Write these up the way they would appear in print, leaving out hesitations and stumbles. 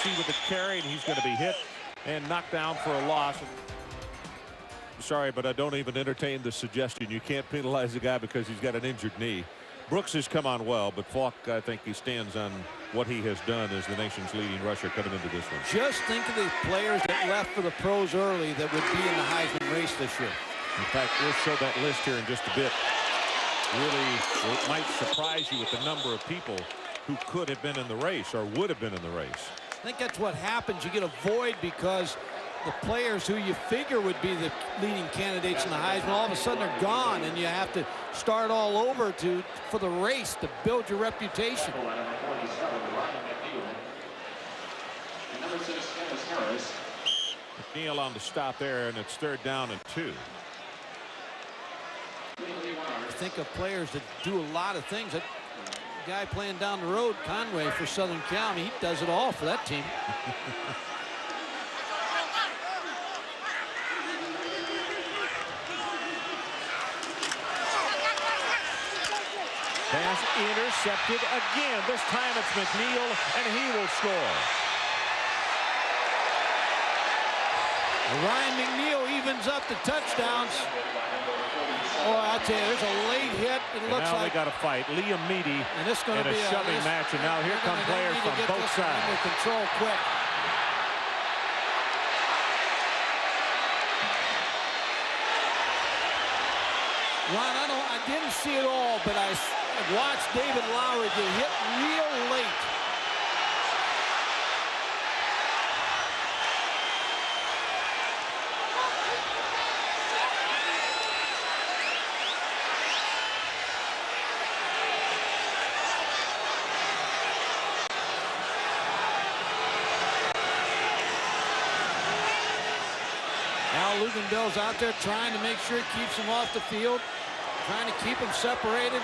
Casey with the carry, and he's going to be hit and knocked down for a loss. Sorry, but I don't even entertain the suggestion. You can't penalize the guy because he's got an injured knee. Brooks has come on well, but Falk, I think he stands on what he has done as the nation's leading rusher coming into this one. Just think of the players that left for the pros early that would be in the Heisman race this year. In fact, we'll show that list here in just a bit. Really, it might surprise you with the number of people who could have been in the race or would have been in the race. I think that's what happens. You get a void because the players who you figure would be the leading candidates in the Heisman, all of a sudden they're gone, and you have to start all over for the race to build your reputation. McNeil on the stop there, and it's 3rd down and 2. I think of players that do a lot of things. That guy playing down the road, Conway for Southern Cal, he does it all for that team. Pass intercepted again. This time it's McNeil, and he will score. Ryan McNeil evens up the touchdowns. Oh, I'll tell you, there's a late hit. It looks now like they got to fight. Liam Meady and this going to in be a shoving match, and now here come players from both sides. Under control quick. Ron, I didn't see it all, but I watched David Lowry get hit real late. Now Lugendale's out there trying to make sure he keeps him off the field, trying to keep him separated.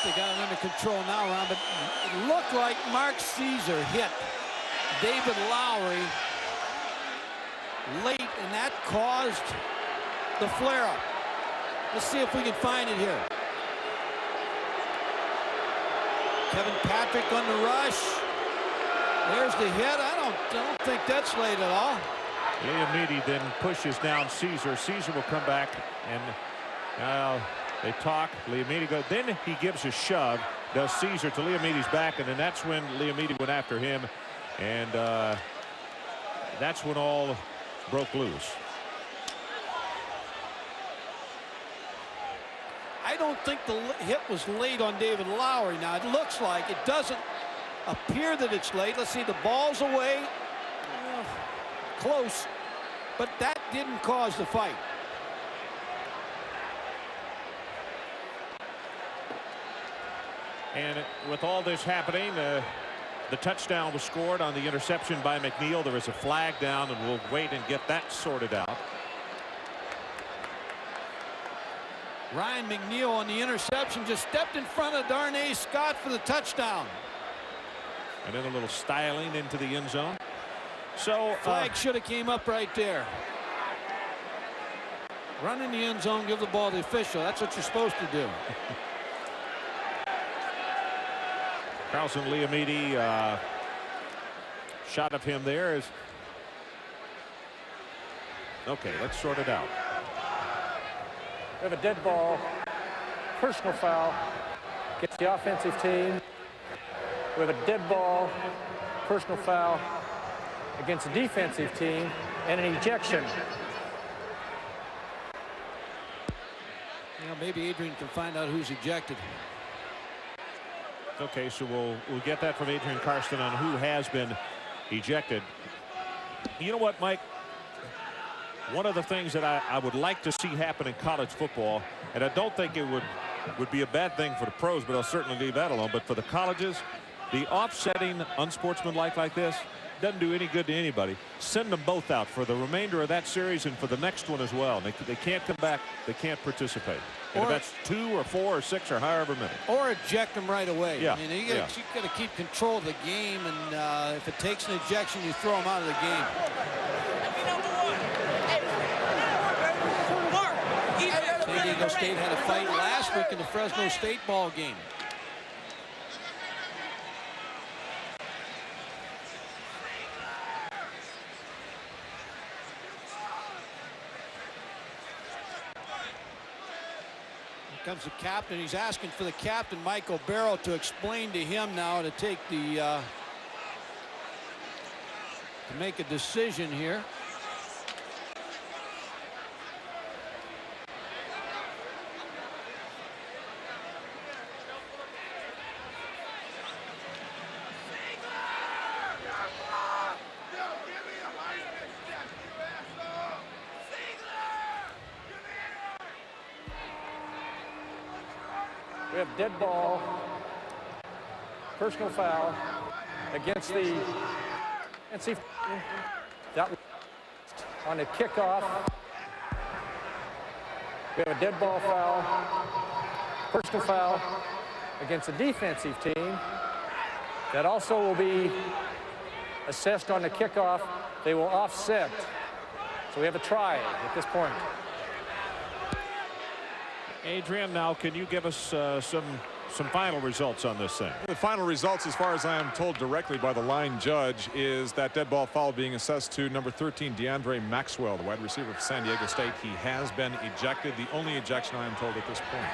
They got it under control now, Ron, but it looked like Mark Ceasar hit David Lowry late, and that caused the flare-up. Let's see if we can find it here. Kevin Patrick on the rush. There's the hit. I don't think that's late at all. Liam Meady then pushes down Ceasar. Ceasar will come back, and they talk. Liam Meady goes. Then he gives a shove, does Ceasar to Liam Meady's back, and then that's when Liam Meady went after him, and that's when all broke loose. I don't think the hit was late on David Lowry. Now it looks like it doesn't appear that it's late. Let's see, the ball's away, close, but that didn't cause the fight. And with all this happening, the touchdown was scored on the interception by McNeil. There is a flag down, and we'll wait and get that sorted out. Ryan McNeil on the interception just stepped in front of Darnay Scott for the touchdown. And then a little styling into the end zone. So flag should have came up right there. Run in the end zone, give the ball to the official. That's what you're supposed to do. Carlson Liamidi, shot of him there is okay. Let's sort it out. We have a dead ball, personal foul, gets the offensive team. We have a dead ball, personal foul against the defensive team, and an ejection. You know, maybe Adrian can find out who's ejected. Okay, so we'll get that from Adrian Karsten on who has been ejected. You know what, Mike? One of the things that I would like to see happen in college football, and I don't think it would be a bad thing for the pros, but I'll certainly leave that alone. But for the colleges, the offsetting unsportsmanlike like this, doesn't do any good to anybody. Send them both out for the remainder of that series and for the next one as well. They can't come back. They can't participate. And if that's 2 or 4 or 6 or however many. Or eject them right away. Yeah. I mean, you got to keep control of the game, and if it takes an ejection, you throw them out of the game. San Diego State had a fight last week in the Fresno State ball game. Comes the captain. He's asking for the captain, Michael Barrow, to explain to him now to take the to make a decision here. We have dead ball, personal foul against the NC that on a kickoff. We have a dead ball foul, personal foul against the defensive team. That also will be assessed on the kickoff. They will offset. So we have a try at this point. Adrian, now can you give us some final results on this thing? The final results, as far as I am told directly by the line judge, is that dead ball foul being assessed to number 13, D'Andre Maxwell, the wide receiver for San Diego State. He has been ejected, the only ejection I am told at this point.